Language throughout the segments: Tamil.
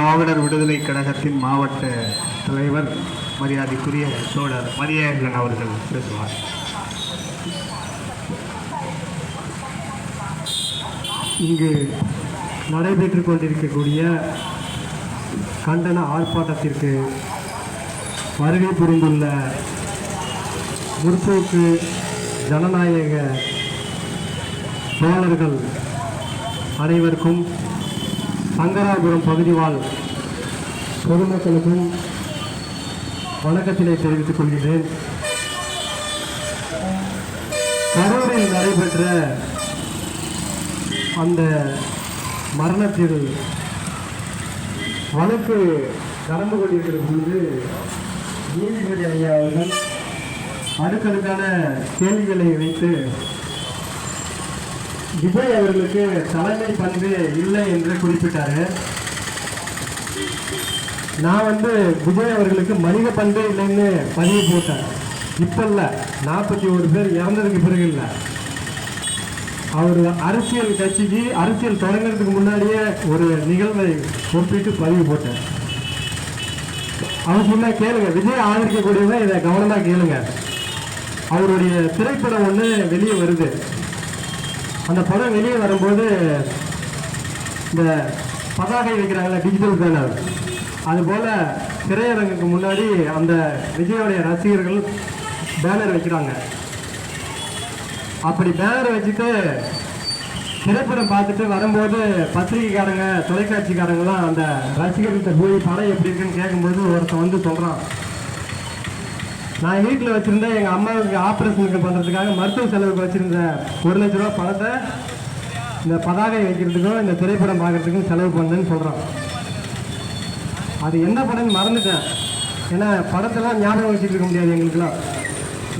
திராவிடர் விடுதலை கழகத்தின் மாவட்ட தலைவர் மரியாதைக்குரிய தோழர் மதியழகன் அவர்கள் பேசுவார். இங்கு நடைபெற்று கொண்டிருக்கக்கூடிய கண்டன ஆர்ப்பாட்டத்திற்கு வருகை புரிந்துள்ள முற்போக்கு ஜனநாயக தோழர்கள் அனைவருக்கும் சங்கராபுரம் பகுதி வாழ் பொதுமக்களுக்கும் வணக்கத்தினை தெரிவித்துக் கொள்கிறேன். கரூரில் நடைபெற்ற அந்த மரணத்தில் வழக்கு நடந்து கொண்டிருக்கிற பொழுது நீதிபதி ஐயா அவர்கள் அடுக்கடுக்கான கேள்விகளை வைத்து விஜய் அவர்களுக்கு தலைமை பண்பு இல்லை என்று குறிப்பிட்டாரு. நான் விஜய் அவர்களுக்கு மனித பண்பே இல்லைன்னு பதிவு போட்டேன். இப்போ இல்லை, 41 பேர் இறந்ததுக்கு பிறகு இல்லை, அவர் அரசியல் கட்சிக்கு அரசியல் தொடங்குறதுக்கு முன்னாடியே ஒரு நிகழ்வை ஒப்பிட்டு பதிவு போட்டேன். அவர் சொன்னா கேளுங்க, விஜய் ஆதரிக்கக்கூடியவங்க இதை கவனமாக கேளுங்க. அவருடைய திரைப்படம் ஒன்று வெளியே வருது. அந்த படம் வெளியே வரும்போது இந்த பதாகை வைக்கிறாங்கள, டிஜிட்டல் பேனர், அதுபோல் திரையரங்குக்கு முன்னாடி அந்த விஜயோடைய ரசிகர்கள் பேனர் வைக்கிறாங்க. அப்படி பேனர் வச்சுட்டு திரைப்படம் பார்த்துட்டு வரும்போது பத்திரிகைக்காரங்க தொலைக்காட்சிக்காரங்களாம் அந்த ரசிகர்கிட்ட போய் படம் எப்படி இருக்குன்னு கேட்கும்போது ஒருத்தன் சொல்கிறான், நான் வீட்டில் வச்சுருந்தேன் எங்கள் அம்மாவுக்கு ஆப்ரேஷனுக்கு பண்ணுறதுக்காக மருத்துவ செலவுக்கு வச்சுருந்த 1 லட்ச ரூபா பணத்தை இந்த பதாகை வைக்கிறதுக்கும் இந்த திரைப்படம் பார்க்குறதுக்கும் செலவு பண்ணேன்னு சொல்கிறான். அது என்ன படம்னு மறந்துட்டேன். ஏன்னா படத்தெல்லாம் ஞாபகம் வச்சுட்டு இருக்க முடியாது எங்களுக்குலாம்.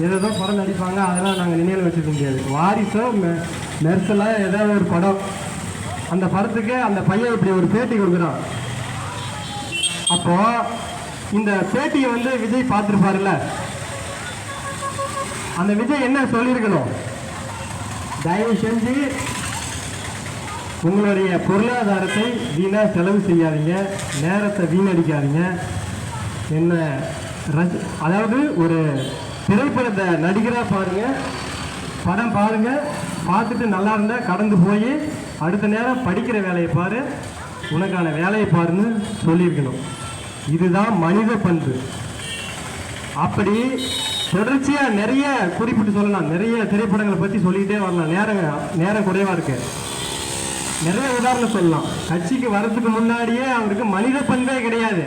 ஏதோ படம் நடிப்பாங்க, அதெல்லாம் நாங்கள் நினைவில் வச்சுருக்க முடியாது. வாரிசோ மெர்சலா ஏதாவது ஒரு படம், அந்த படத்துக்கு அந்த பையன் இப்படி ஒரு பேட்டி கொடுக்குறான். அப்போது இந்த பேட்டியை விஜய் பார்த்துருப்பாருல்ல, அந்த விஜய் என்ன சொல்லியிருக்கணும், தயவு செஞ்சு உங்களுடைய பொருளாதாரத்தை வீணாக செலவு செய்யாதீங்க, நேரத்தை வீணடிக்காதீங்க, என்ன அதாவது ஒரு திரைப்படத்தை நடிகராக பாருங்கள், படம் பாருங்கள், பார்த்துட்டு நல்லா இருந்தால் கடந்து போய் அடுத்த நேரம் படிக்கிற வேலையை பாரு, உனக்கான வேலையை பாருன்னு சொல்லியிருக்கணும். இதுதான் மனித பண்பு. அப்படி தொடர்ச்சியாக நிறைய குறிப்பிட்டு சொல்லலாம், நிறைய திரைப்படங்களை பற்றி சொல்லிக்கிட்டே வரலாம். நேரம் குறைவாக இருக்கு, நிறைய உதாரணம் சொல்லலாம். கட்சிக்கு வர்றதுக்கு முன்னாடியே அவருக்கு மனித பண்பே கிடையாது.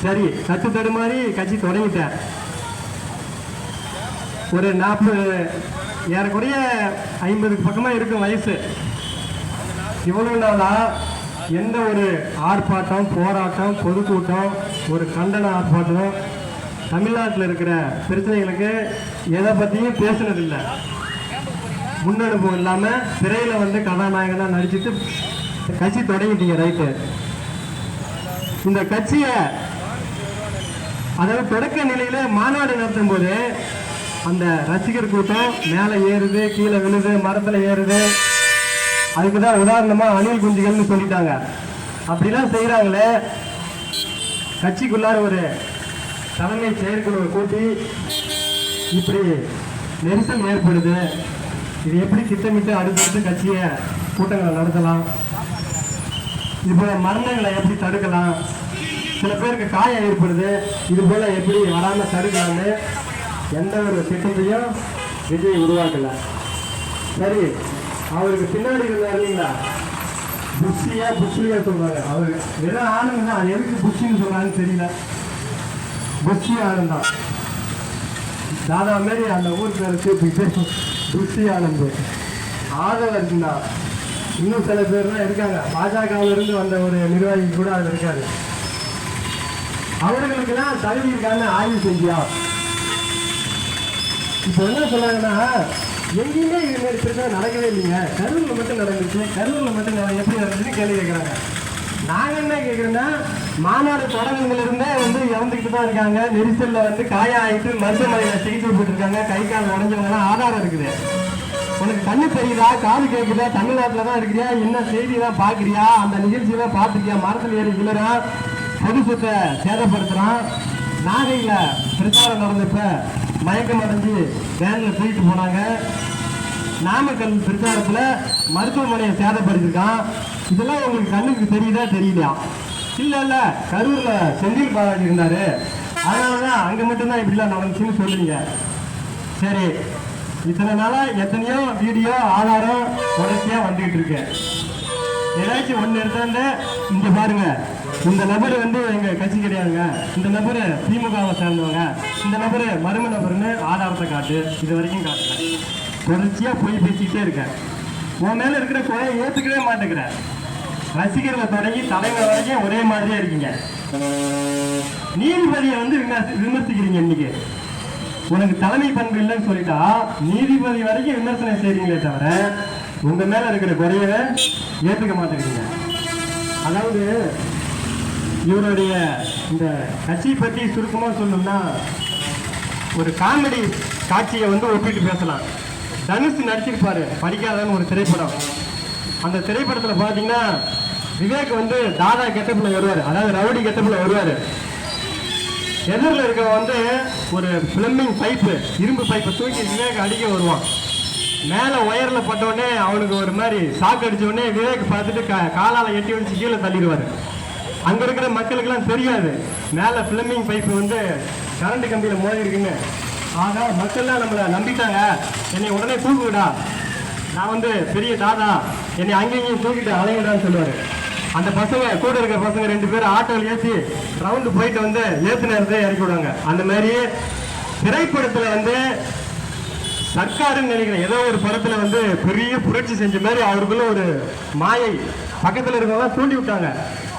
சரி, கட்டு தடுமாறி கட்சி தொடங்கிட்டார். ஒரு 40 ஏறக்குறைய 50க்கு பக்கமாக இருக்கும் வயசு. இவ்வளவு நாளாக எந்த ஒரு ஆர்ப்பாட்டம், போராட்டம், பொதுக்கூட்டம், ஒரு கண்டன ஆர்ப்பாட்டம், தமிழ்நாட்டில் இருக்கிற பிரச்சனைகளுக்கு எதை பற்றியும் பேசுனதில்லை. முன்னனுபவம் இல்லாமல் திரையில் கதாநாயகனாக நடிச்சுட்டு கட்சி தொடங்கிட்டீங்க, ரைட்டு. இந்த கட்சியை அதாவது தொடக்க நிலையில் மாநாடு நடத்தும் போது அந்த ரசிகர் கூட்டம் மேலே ஏறுது, கீழே விழுது, மரத்தில் ஏறுது. அதுக்கு தான் உதாரணமாக அணில் குஞ்சுகள்னு சொல்லிட்டாங்க. அப்படிலாம் செய்கிறாங்களே, கட்சிக்குள்ளார ஒரு தலைமை செயற்குழுவை கூட்டி இப்படி நெரிசல் ஏற்படுது, இது எப்படி திட்டமிட்டு அடுத்தடுத்து கட்சியை கூட்டங்களை நடத்தலாம், இது மரணங்களை எப்படி தடுக்கலாம், சில பேருக்கு காயம் ஏற்படுது, இது போல் எப்படி வராமல் தடுக்கலாம்னு எந்த ஒரு திட்டத்தையும் விஜய் உருவாக்கலை. சரி, அவருக்கு பின்னாடி இருந்தார் இல்லைங்களா, புஷ்ஷியா சொல்றாங்க. அவர் வெறும் ஆனந்த் தான், எதுக்கு புஷ்ஷின்னு சொல்றாங்கன்னு தெரியல. புஷ்ஷி ஆனந்த் தான், தாதா மாரி அந்த ஊர் பேருக்கு புஷ்ஷி ஆனந்த். ஆதவர் தான். இன்னும் சில பேர்லாம் இருக்காங்க, பாஜகவிலிருந்து வந்த ஒரு நிர்வாகி கூட அதில் இருக்காரு. அவர்களுக்கெல்லாம் தகுதிக்கான ஆய்வு செஞ்சியா. இப்போ என்ன சொல்றாங்கன்னா, எங்கேயுமே இது மாதிரி பிரச்சனை நடக்கவே இல்லைங்க, கரூரில் மட்டும் நடந்துச்சு, கரூரில் மட்டும் எப்படி நடந்துச்சுன்னு கேள்வி கேட்குறாங்க. நாங்கள் என்ன கேட்குறோன்னா, மாநாடு தொடங்கிலிருந்தே இறந்துக்கிட்டு தான் இருக்காங்க, நெரிசலில் காயம் ஆகிட்டு மருத்துவமனையில் சிகிச்சை போட்டுருக்காங்க, கை கால் உடஞ்சவங்கலாம் ஆதாரம் இருக்குது. உனக்கு கண்ணு தெரியுதா, காது கேட்குதா, தமிழ்நாட்டில் தான் இருக்கிறியா, என்ன செய்தி தான் பார்க்குறியா, அந்த நிகழ்ச்சியெல்லாம் பார்த்துக்கியா, மரத்தில் ஏறி விழுறான், பொது சொத்தை சேதப்படுத்துகிறான், நாகையில் பிரச்சாரம் நடந்தப்ப மயக்கம் அடைஞ்சு வேனில் தூக்கிட்டு போனாங்க, நாமக்கல் பிரச்சாரத்தில் மருத்துவமனையை சேதப்படுத்திருக்கான். இதெல்லாம் உங்களுக்கு கண்ணுக்கு தெரியுதா தெரியலையா? இல்லை கரூரில் செந்தில் பாலாஜி இருந்தார், அதனால தான் அங்கே மட்டும்தான் இப்படிலாம் நடந்துச்சுன்னு சொல்லுவீங்க. சரி, இத்தனை நாளாக எத்தனையோ வீடியோ ஆதாரம் தொடர்ச்சியாக வந்துக்கிட்டு இருக்கு. ஏதாச்சும் ஒன்று எடுத்தாண்ட இங்கே பாருங்க, இந்த நபர் எங்கள் கட்சி கிடையாதுங்க, இந்த நபர் திமுகவை சேர்ந்தவங்க, இந்த நபர் மர்ம நபர்னு ஆதாரத்தை காட்டு, இது வரைக்கும் காட்டுங்க. தொடர்ச்சியாக போய் பேசிக்கிட்டே இருக்கேன். உன் மேலே இருக்கிற குறையை ஏற்றுக்கவே மாட்டேங்கிறேன். ரசிகர்களை தொடங்கி தலைவர் வரைக்கும் ஒரே மாதிரியே இருக்கீங்க. நீதிபதியை விமர்சிக்கிறீங்க. இன்னைக்கு உனக்கு தலைமை பண்பு இல்லைன்னு சொல்லிட்டா நீதிபதி வரைக்கும் விமர்சனம் செய்றீங்களே தவிர உங்க மேல இருக்கிற குறையவை ஏற்றுக்க மாட்டேங்கிறீங்க. அதாவது இவருடைய இந்த கட்சியை பற்றி சுருக்கமாக சொல்லணும்னா, ஒரு காமெடி காட்சியை ஒப்பிட்டு பேசலாம். தனுஷ் நடிச்சிருப்பாரு படிக்காதன்னு ஒரு திரைப்படம். அந்த திரைப்படத்தில் பார்த்தீங்கன்னா விவேக் தாதா கெட்டப்பில் வருவார், அதாவது ரவுடி கெட்டப்பில் வருவார். எதிரில் இருக்க ஒரு பிளம்பிங் பைப்பு, இரும்பு பைப்பை தூக்கி விவேக் அடிக்க வருவான். மேலே ஒயரில் பட்டோடனே அவனுக்கு ஒரு மாதிரி ஷாக் அடித்த உடனே விவேக் பார்த்துட்டு காலால் எட்டி வச்சு கீழே தள்ளிடுவார். அங்கே இருக்கிற மக்களுக்கெல்லாம் தெரியாது மேலே பிளம்பிங் பைப்பு கரண்ட் கம்பியில் மோதி இருக்குங்க. ஆகா, மக்கள்லாம் நம்மளை நம்பிட்டாங்க, என்னை உடனே தூக்குவிடா, நான் பெரிய தாதா, என்னை அங்கேயும் தூக்கிட்டு அலையிடான்னு சொல்லுவார். அந்த பசங்க கூட இருக்கிற பசங்க 2 பேர் ஆட்டோவில் ஏற்றி ரவுண்டு போயிட்டு ஏற்று நேரத்தை இறக்கி விடுவாங்க. அந்த மாதிரி திரைப்படத்தில் சர்க்காருன்னு நினைக்கிறேன், ஏதோ ஒரு படத்தில் பெரிய புரட்சி செஞ்ச மாதிரி அவருக்குள்ள ஒரு மாயை பக்கத்தில் இருக்கவங்க தூண்டி விட்டாங்க.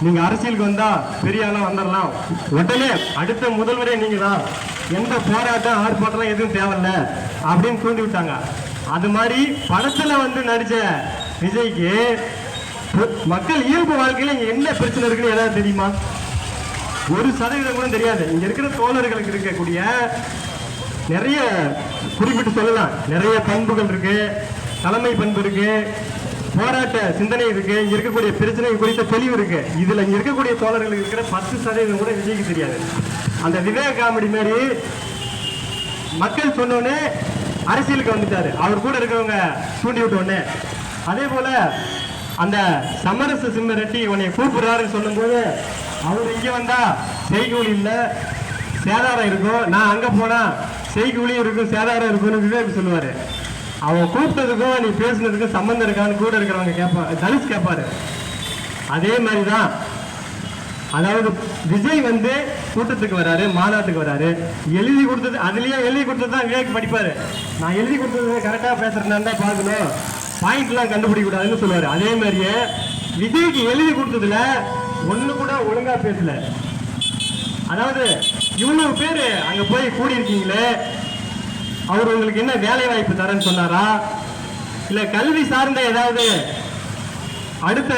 நீங்க அரசியலுக்கு வந்தா பெரிய ஆளா வந்துடலாம், உடனே அடுத்த முதல்வரே நீங்க தான், எந்த போராட்டம் ஆர்ப்பாட்டம் எதுவும் தேவையில்ல அப்படின்னு தூண்டி விட்டாங்க. அது மாதிரி படத்துல நடிச்ச விஜய்க்கு மக்கள் இயல்பு வாழ்க்கையில இங்க என்ன பிரச்சனை இருக்குன்னு ஏதாவது தெரியுமா? 1% கூட தெரியாது. இங்க இருக்கிற தோழர்களுக்கு இருக்கக்கூடிய நிறைய குறிப்பிட்டு சொல்லலாம், நிறைய பண்புகள் இருக்கு, தலைமை பண்பு இருக்கு, போராட்ட சிந்தனை இருக்கு, இங்க இருக்கக்கூடிய பிரச்சனை குறித்த தெளிவு இருக்கு. இதுல இங்க இருக்கக்கூடிய தோழர்களுக்கு இருக்கிற 10% கூட விஜய்க்கு தெரியாது. அந்த விவேக் காமெடி மாதிரி மக்கள் சொன்னோடனே அரசியலுக்கு வந்துட்டாரு, அவர் கூட இருக்கவங்க தூண்டி விட்டோடனே. அதே போல அந்த சமரச சிம்ம ரெட்டி உன்னை கூப்பிடுறாருன்னு சொல்லும்போது அவர் இங்கே வந்தா செய்கூலி இல்லை சேதாரம் இருக்கும், நான் அங்கே போனா செய்கூலியும் இருக்கும் சேதாரம் இருக்கும்னு விவேக் சொல்லுவார். அவன் கூப்பிட்டதுக்கும் நீ பேசுனதுக்கும் சம்பந்தம் இருக்கான்னு கூட இருக்கிறவங்க கேட்பாங்க, தனுஷ் கேட்பாரு. அதே மாதிரி தான், அதாவது விஜய் கூட்டத்துக்கு வராரு, மாநாட்டுக்கு வராரு, எழுதி கொடுத்தது அதுலயே எழுதி கொடுத்தது தான் விவேக் படிப்பாரு. நான் எழுதி கொடுத்தது கரெக்டாக பேசுறேன்னு தான் பார்க்கணும், பாயிண்ட்லாம் கண்டுபிடிக்க கூடாதுன்னு சொல்லுவாரு. அதே மாதிரியே விஜய்க்கு எழுதி கொடுத்ததுல ஒண்ணு கூட ஒழுங்கா பேசல. அதாவது இவ்வளவு பேரு அங்க போய் கூடி இருக்கீங்களே, அவர் உங்களுக்கு என்ன வேலை வாய்ப்பு தரேன்னு சொன்னாரா, இல்ல கல்வி சார்ந்த ஏதாவது அடுத்த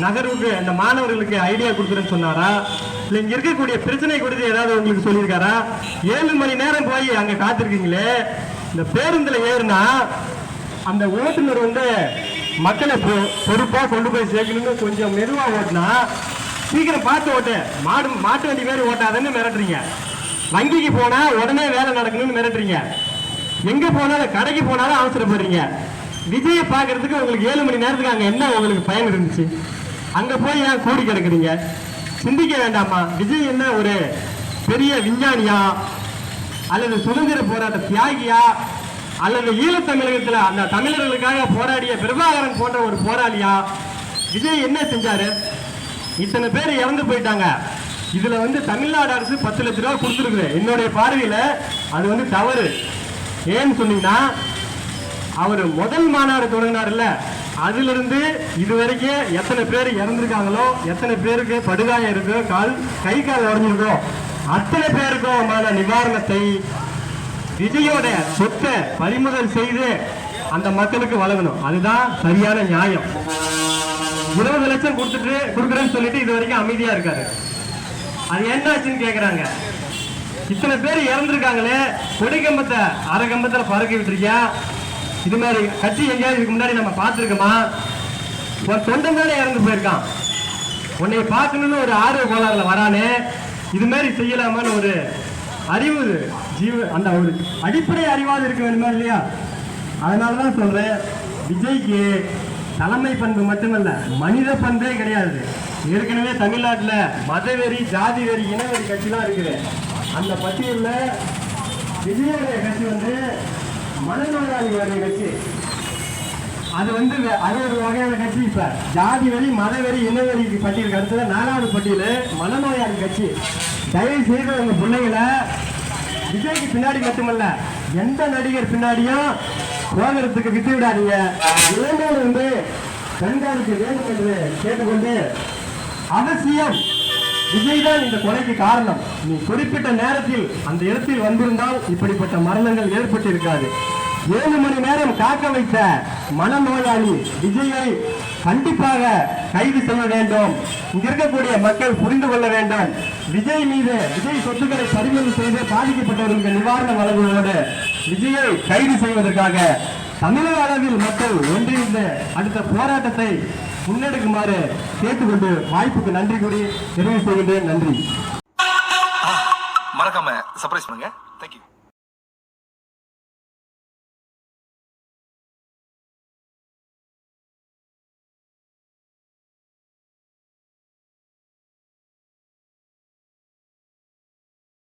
நகர்வுக்கு அந்த மாணவர்களுக்கு ஐடியா கொடுக்குறேன்னு சொன்னாரா, இல்ல இங்க இருக்கக்கூடிய பிரச்சனை குறித்து ஏதாவது உங்களுக்கு சொல்லியிருக்காரா? 7 மணி நேரம் போய் அங்க காத்திருக்கீங்களே, இந்த பேருந்துல ஏறுனா அந்த ஓட்டுநர் மக்களை பொறுப்பா கொண்டு போய் சேர்க்கணும்னு கொஞ்சம் மெதுவா ஓட்டினா சீக்கிரம் பார்த்து ஓட்டு, மாட்டு வண்டி மாதிரி ஓட்டாதன்னு மிரட்டுறீங்க. வங்கிக்கு போனா உடனே வேலை நடக்கணும்னு மிரட்டுறீங்க. எங்க போனாலும் கடைக்கு போனாலும் அவசரப்படுறீங்க. விஜயை பார்க்கறதுக்கு உங்களுக்கு 7 மணி நேரத்துக்கு அங்க என்ன உங்களுக்கு பயன் இருந்துச்சு? அங்க போய் ஏன் கூடி கிடக்குறீங்க? சிந்திக்க வேண்டாமா? விஜய் என்ன ஒரு பெரிய விஞ்ஞானியா, அல்லது சுதந்திர போராட்ட தியாகியா, அல்லது ஈழத்தமிழகத்தில் அந்த தமிழர்களுக்காக போராடிய பிரபாகரன் போன்ற ஒரு போராளியா? விஜய் என்ன செஞ்சாரு? இத்தனை பேர் இறந்து போயிட்டாங்க. இதுல தமிழ்நாடு அரசு 10 லட்ச ரூபா கொடுத்துருக்கு. என்னுடைய பார்வையில அது தவறு. ஏன்னு சொன்னீங்கன்னா, அவர் முதல் மாநாடு தொடங்கினார்ல, அதுல இருந்து இதுவரைக்கும் எத்தனை பேர் இறந்துருக்காங்களோ, எத்தனை பேருக்கு படுகாயம் இருக்கோ, கை கால் உடஞ்சிருக்கோ, அத்தனை பேருக்கும் நிவாரணத்தை விஜயோட சொத்தை பறிமுதல் செய்து அந்த மக்களுக்கு வழங்கணும். அதுதான் சரியான நியாயம். 20 லட்சம் கொடுக்குறேன்னு சொல்லிட்டு இது வரைக்கும் அமைதியா இருக்காரு. அது என்னாச்சுன்னு கேக்குறாங்க. இத்தனை பேர் இறந்துருக்காங்களே, கொடி கம்பத்தை அரை கம்பத்துல பறக்க விட்டுருக்கியா, இது மாதிரி கட்சி எங்கேயாவது இதுக்கு முன்னாடி நம்ம பார்த்துருக்கோமா? ஒரு தொண்டன் தானே இறந்து போயிருக்கான். உன்னை பார்க்கணும்னு ஒரு ஆர்வ கோளாறுல வரானே, இது மாதிரி செய்யலாமான்னு ஒரு அறிவு அந்த ஒரு அடிப்படை அறிவாக இருக்க வேண்டுமா இல்லையா? அதனாலதான் சொல்றேன், விஜய்க்கு தலைமை பண்பு மட்டுமல்ல, மனித பண்பே கிடையாது. ஏற்கனவே தமிழ்நாட்டில் மதவெறி, ஜாதி வெறி, இனவெறி கட்சிலாம் இருக்குது. அந்த பட்டியலில் விஜயோடைய கட்சி வந்து மனநோயாளிகளுடைய கட்சி. அது வந்து அது ஒரு வகையான கட்சி. இப்ப ஜாதி வெறி, மதவெறி, இனவெறி பட்டியலுக்கு அடுத்தது 4வது பட்டியல் மனநோயாளி கட்சி. தயவு செய்து உங்க பிள்ளைகளை விஜய்க்கு பின்னாடி மட்டுமல்ல, எந்த நடிகர் பின்னாடியும் போகிறதுக்கு விட்டு விடாதீங்க. இளைஞர்கள் வந்து கண்காணிக்க வேண்டும் என்று கேட்டுக்கொண்டு, அவசியம் விஜய் தான் இந்த கொலைக்கு காரணம். நீ குறிப்பிட்ட நேரத்தில் அந்த இடத்தில் வந்திருந்தால் இப்படிப்பட்ட மரணங்கள் ஏற்பட்டு இருக்காது. 7 மணி நேரம் காக்க வைத்த மனநோயாளி விஜயை கண்டிப்பாக கைது செய்ய வேண்டும். இங்க இருக்கக்கூடிய மக்கள் புரிந்து கொள்ள வேண்டும். விஜய் மீது, விஜய் சொத்துக்களை பறிமுதல் செய்து பாதிக்கப்பட்டவர்களுக்கு நிவாரணம் வழங்குவதோடு விஜயை கைது செய்வதற்காக தமிழக அளவில் மக்கள் ஒன்றிணைந்து அடுத்த போராட்டத்தை முன்னெடுக்குமாறு கேட்டுக்கொண்டு வாய்ப்புக்கு நன்றி கூறி நிறைவு செய்கின்றேன். நன்றி. மறக்காம சர்ப்ரைஸ் பண்ணுங்க.